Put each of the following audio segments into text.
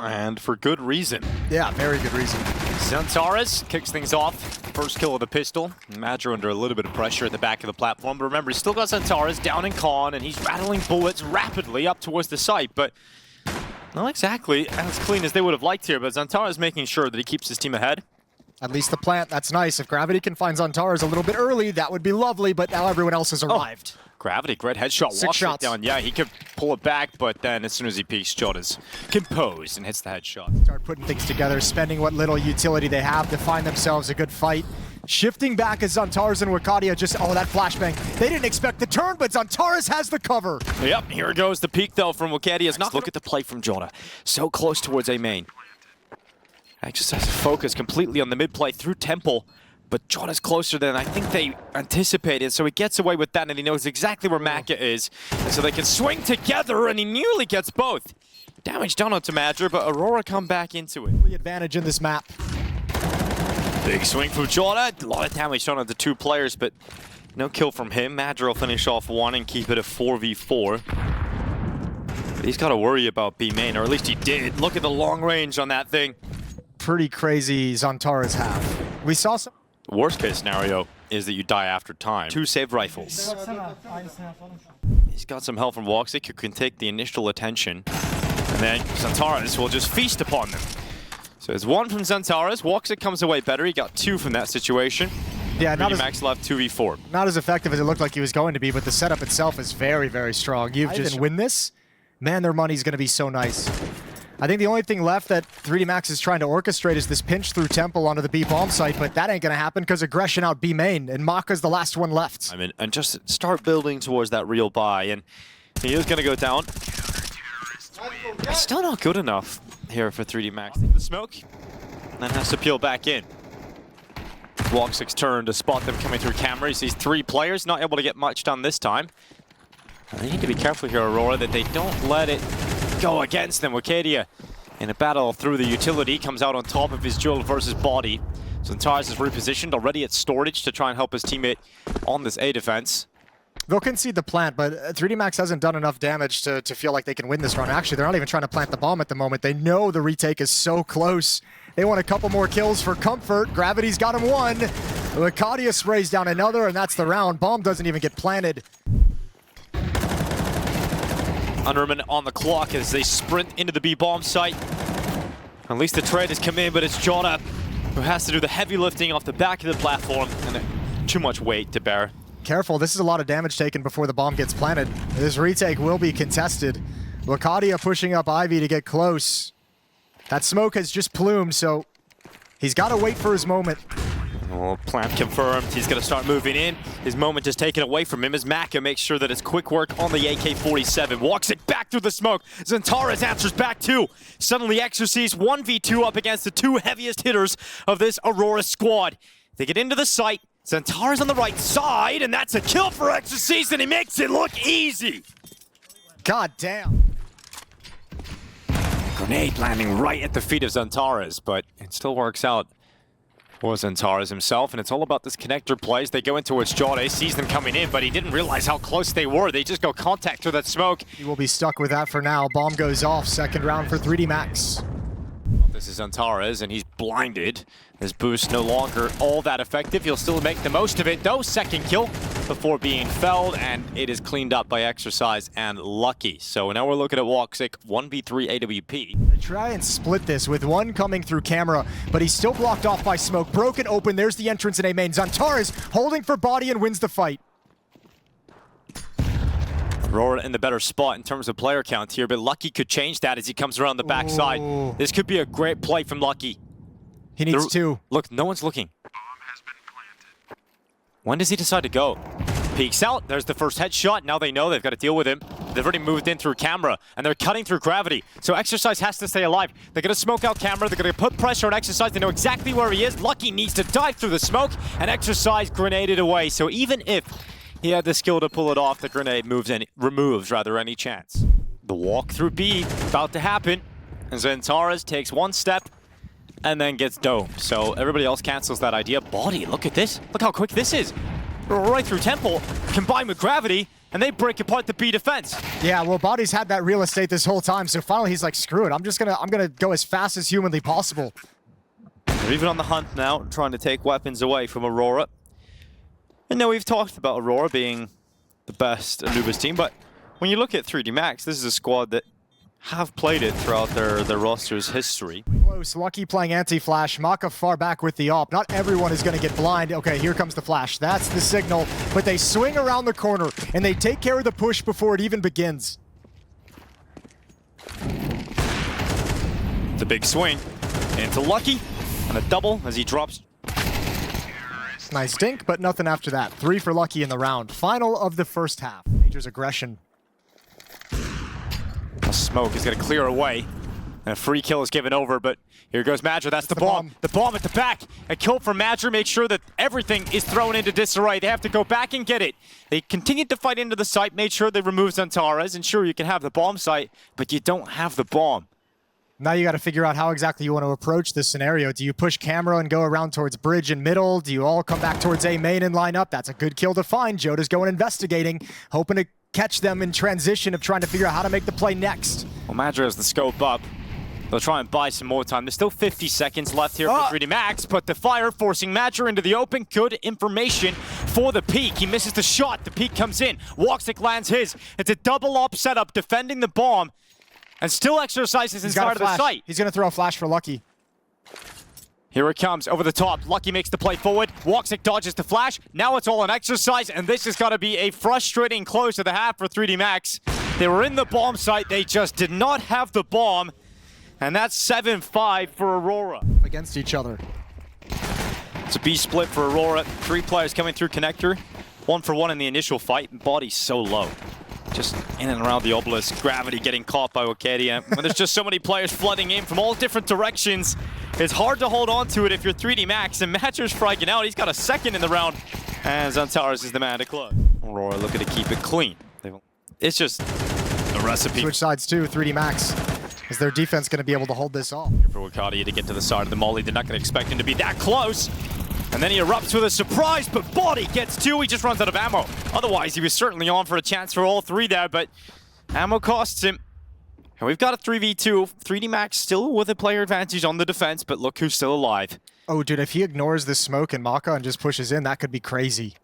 and for good reason. Yeah, very good reason. XANTARES kicks things off. First kill of the pistol. Madra under a little bit of pressure at the back of the platform, but remember, he's still got XANTARES down in con, and he's rattling bullets rapidly up towards the site, but not exactly as clean as they would have liked here, but XANTARES making sure that he keeps his team ahead. At least the plant, that's nice. If Gravity can find XANTARES a little bit early, that would be lovely, but now everyone else has arrived. Gravity, great headshot. 6 walks shots. it down. Yeah, he could pull it back, but then as soon as he peeks, Jot is composed and hits the headshot. Start putting things together, spending what little utility they have to find themselves a good fight. Shifting back as XANTARES and Wicadia just, oh, that flashbang. They didn't expect the turn, but XANTARES has the cover. Yep, here goes the peek, though, from Wicadia. Look at the play from Jota. So close towards A main. Exercise focus completely on the mid-play through Temple, but Jota's closer than I think they anticipated, so he gets away with that, and he knows exactly where Maka is. And so they can swing together, and he nearly gets both. Damage done onto Madra, but Aurora come back into it. The advantage in this map. Big swing from Jota. A lot of damage done onto 2 players, but no kill from him. Madra will finish off 1 and keep it a 4v4. But he's got to worry about B main, or at least he did. Look at the long range on that thing. Pretty crazy XANTARES have. We saw some... Worst case scenario is that you die after time. 2 save rifles. He's got some help from woxic, who can take the initial attention. And then XANTARES will just feast upon them. So it's 1 from XANTARES. woxic comes away better. He got 2 from that situation. Yeah, not as, max left 2v4. Not as effective as it looked like he was going to be, but the setup itself is very, very strong. You've just win this, man, their money's going to be so nice. I think the only thing left that 3D Max is trying to orchestrate is this pinch through Temple onto the B bomb site, but that ain't going to happen because aggression out B main, and Maka's the last one left. I mean, and just start building towards that real buy, and he is going to go down. It's still not good enough here for 3D Max. The smoke, and then has to peel back in. woxic's turn to spot them coming through camera. He sees 3 players, not able to get much done this time. They need to be careful here, Aurora, that they don't let it go against them. Wicadia in a battle through the utility comes out on top of his duel versus body. So XANTARES is repositioned already at storage to try and help his teammate on this A defense. They'll concede the plant, but 3D Max hasn't done enough damage to feel like they can win this run. Actually, they're not even trying to plant the bomb at the moment. They know the retake is so close. They want a couple more kills for comfort. Gravity's got him 1. Wicadia sprays down another, and that's the round. Bomb doesn't even get planted. Under a minute on the clock as they sprint into the B bomb site. At least the trade has come in, but it's Jota who has to do the heavy lifting off the back of the platform, and too much weight to bear. Careful, this is a lot of damage taken before the bomb gets planted. This retake will be contested. Wicadia pushing up Ivy to get close. That smoke has just plumed, so he's got to wait for his moment. Well, plant confirmed. He's going to start moving in. His moment is taken away from him as Maka makes sure that it's quick work on the AK-47. woxic back through the smoke. XANTARES answers back too. Suddenly Exorcise 1v2 up against the 2 heaviest hitters of this Aurora squad. They get into the site. XANTARES on the right side, and that's a kill for Exorcise, and he makes it look easy. God damn. Grenade landing right at the feet of XANTARES, but it still works out for XANTARES himself, and it's all about this connector plays. They go in towards Jota, sees them coming in, but he didn't realize how close they were. They just go contact through that smoke. He will be stuck with that for now. Bomb goes off. Second round for 3D Max. This is XANTARES, and he's blinded. His boost no longer all that effective. He'll still make the most of it, though. Second kill before being felled, and it is cleaned up by Exercise and Lucky. So now we're looking at woxic, 1v3 AWP. They try and split this with 1 coming through camera, but he's still blocked off by smoke. Broken open, there's the entrance in A main. XANTARES holding for body and wins the fight. Aurora in the better spot in terms of player count here, but Lucky could change that as he comes around the backside. This could be a great play from Lucky. He needs 2. Look, no one's looking. When does he decide to go? Peeks out, there's the first headshot. Now they know they've got to deal with him. They've already moved in through camera, and they're cutting through gravity. So Exercise has to stay alive. They're going to smoke out camera. They're going to put pressure on Exercise. They know exactly where he is. Lucky needs to dive through the smoke, and Exercise grenaded away. So even if he had the skill to pull it off, the grenade removes any chance. The walk through B about to happen, and XANTARES takes 1 step and then gets domed. So everybody else cancels that idea. Body, look at this. Look how quick this is. Right through Temple, combined with Gravity. and they break apart the B defense. Yeah, well, Body's had that real estate this whole time, so finally he's like, screw it, I'm gonna go as fast as humanly possible. They're even on the hunt now, trying to take weapons away from Aurora. And now we've talked about Aurora being the best ANUBIS team, but when you look at 3D Max, this is a squad that have played it throughout their roster's history. Close, Lucky playing anti-flash, Maka far back with the op. Not everyone is going to get blind. Okay, here comes the flash. That's the signal, but they swing around the corner, and they take care of the push before it even begins. The big swing into Lucky, and a double as he drops. Nice dink, but nothing after that. 3 for Lucky in the round. Final of the first half. Major's aggression. A smoke is going to clear away. And a free kill is given over, but here goes Madger. That's the bomb. The bomb at the back. A kill from Madger makes sure that everything is thrown into disarray. They have to go back and get it. They continued to fight into the site, made sure they removed XANTARES, and sure, you can have the bomb site, but you don't have the bomb. Now you got to figure out how exactly you want to approach this scenario. Do you push camera and go around towards bridge and middle? Do you all come back towards A main and line up? That's a good kill to find. Joda's going investigating, hoping to catch them in transition of trying to figure out how to make the play next. Well, Madger has the scope up. They'll try and buy some more time. There's still 50 seconds left here for 3D Max, but the fire forcing Madger into the open. Good information for the peak. He misses the shot. The peak comes in. woxic lands his. It's a double op setup defending the bomb. And still exercises inside of the site. He's going to throw a flash for Lucky. Here it comes, over the top. Lucky makes the play forward. woxic dodges the flash. Now it's all an exercise, and this has got to be a frustrating close to the half for 3D Max. They were in the bomb site. They just did not have the bomb. And that's 7-5 for Aurora. Against each other. It's a B split for Aurora. 3 players coming through connector. 1 for 1 in the initial fight, and Body's so low. Just in and around the obelisk, gravity getting caught by Wicadia. When there's just so many players flooding in from all different directions, it's hard to hold on to it if you're 3D Max, and Madger's fragging out. He's got a second in the round, and XANTARES is the man to close. Aurora looking to keep it clean. It's just a recipe. Switch sides too, 3D Max. Is their defense going to be able to hold this off? For Wicadia to get to the side of the molly, they're not going to expect him to be that close. And then he erupts with a surprise, but Body gets 2. He just runs out of ammo. Otherwise, he was certainly on for a chance for all 3 there, but ammo costs him. And we've got a 3v2. 3D Max still with a player advantage on the defense, but look who's still alive. Oh, dude, if he ignores the smoke and Maka and just pushes in, that could be crazy.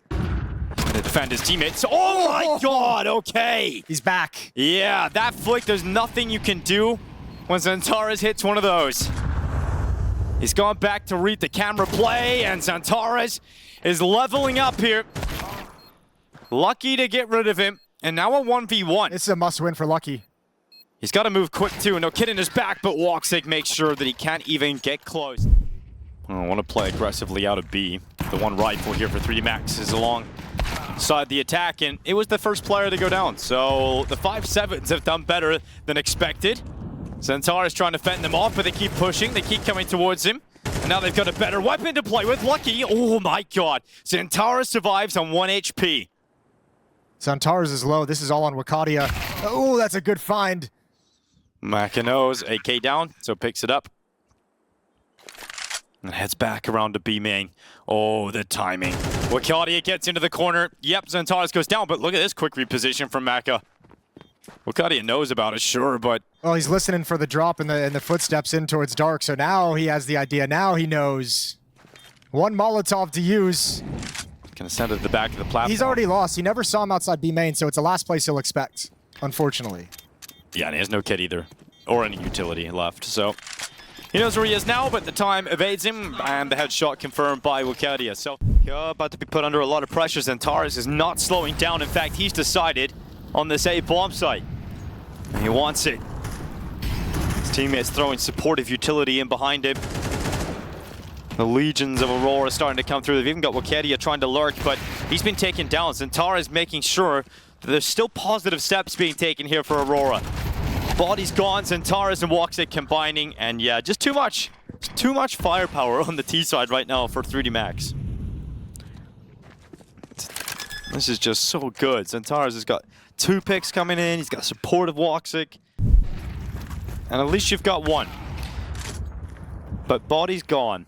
To defend his teammates. Oh my god, okay. He's back. Yeah, that flick, there's nothing you can do when XANTARES hits one of those. He's gone back to read the camera play, and XANTARES is leveling up here. Lucky to get rid of him, and now a 1v1. This is a must-win for Lucky. He's got to move quick too. No kid in his back, but woxic makes sure that he can't even get close. I want to play aggressively out of B. The one rifle here for 3D Max is alongside the attack, and it was the first player to go down. So the 5-7s have done better than expected. XANTARES trying to fend them off, but they keep pushing. They keep coming towards him. And now they've got a better weapon to play with. Lucky. Oh my god. XANTARES survives on 1 HP. XANTARES is low. This is all on Wicadia. Oh, that's a good find. Maka knows. AK down, so picks it up. And heads back around to B main. Oh, the timing. Wicadia gets into the corner. Yep, XANTARES goes down, but look at this quick reposition from Maka. Wicadia knows about it, sure, but... Well, he's listening for the drop and the footsteps in towards dark, so now he has the idea. Now he knows. 1 Molotov to use. Gonna send it to the back of the platform. He's already lost. He never saw him outside B main, so it's the last place he'll expect, unfortunately. Yeah, and he has no kit either, or any utility left, so... He knows where he is now, but the time evades him, and the headshot confirmed by Wicadia. So, about to be put under a lot of pressure. XANTARES is not slowing down. In fact, he's decided on this A bomb site. And he wants it. His teammates throwing supportive utility in behind him. The legions of Aurora starting to come through. They've even got Wicadia trying to lurk, but he's been taken down. XANTARES making sure that there's still positive steps being taken here for Aurora. Body's gone, XANTARES and woxic combining, and yeah, just too much. Too much firepower on the T side right now for 3D Max. This is just so good. XANTARES has got 2 picks coming in. He's got supportive woxic. And at least you've got 1. But Body's gone.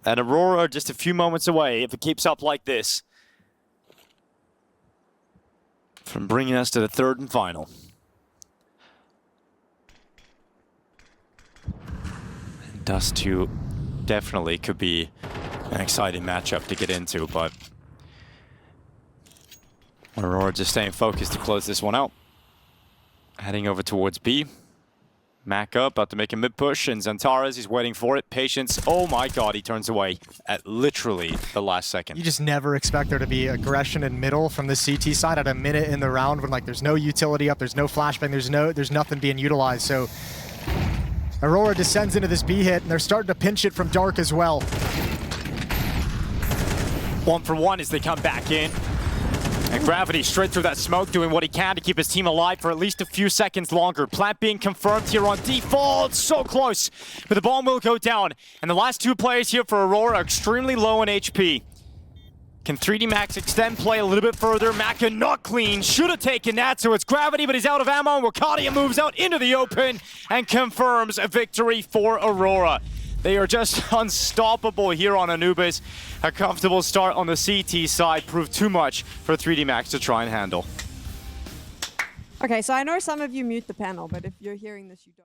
And Aurora just a few moments away, if it keeps up like this, from bringing us to the third and final. And Dust 2 definitely could be an exciting matchup to get into, but Aurora just staying focused to close this one out. Heading over towards B. Mac up, about to make a mid-push, and XANTARES, he's waiting for it. Patience, oh my god, he turns away at literally the last second. You just never expect there to be aggression in middle from the CT side at a minute in the round when like there's no utility up, there's no flashbang, there's nothing being utilized. So Aurora descends into this B hit, and they're starting to pinch it from Dark as well. 1 for 1 as they come back in. And Gravity straight through that smoke, doing what he can to keep his team alive for at least a few seconds longer. Plant being confirmed here on default. So close, but the bomb will go down. And the last 2 players here for Aurora are extremely low in HP. Can 3D Max extend play a little bit further? Maka not clean, should have taken that, so it's Gravity, but he's out of ammo, and Wicadia moves out into the open and confirms a victory for Aurora. They are just unstoppable here on ANUBIS. A comfortable start on the CT side proved too much for 3D Max to try and handle. Okay, so I know some of you mute the panel, but if you're hearing this, you don't.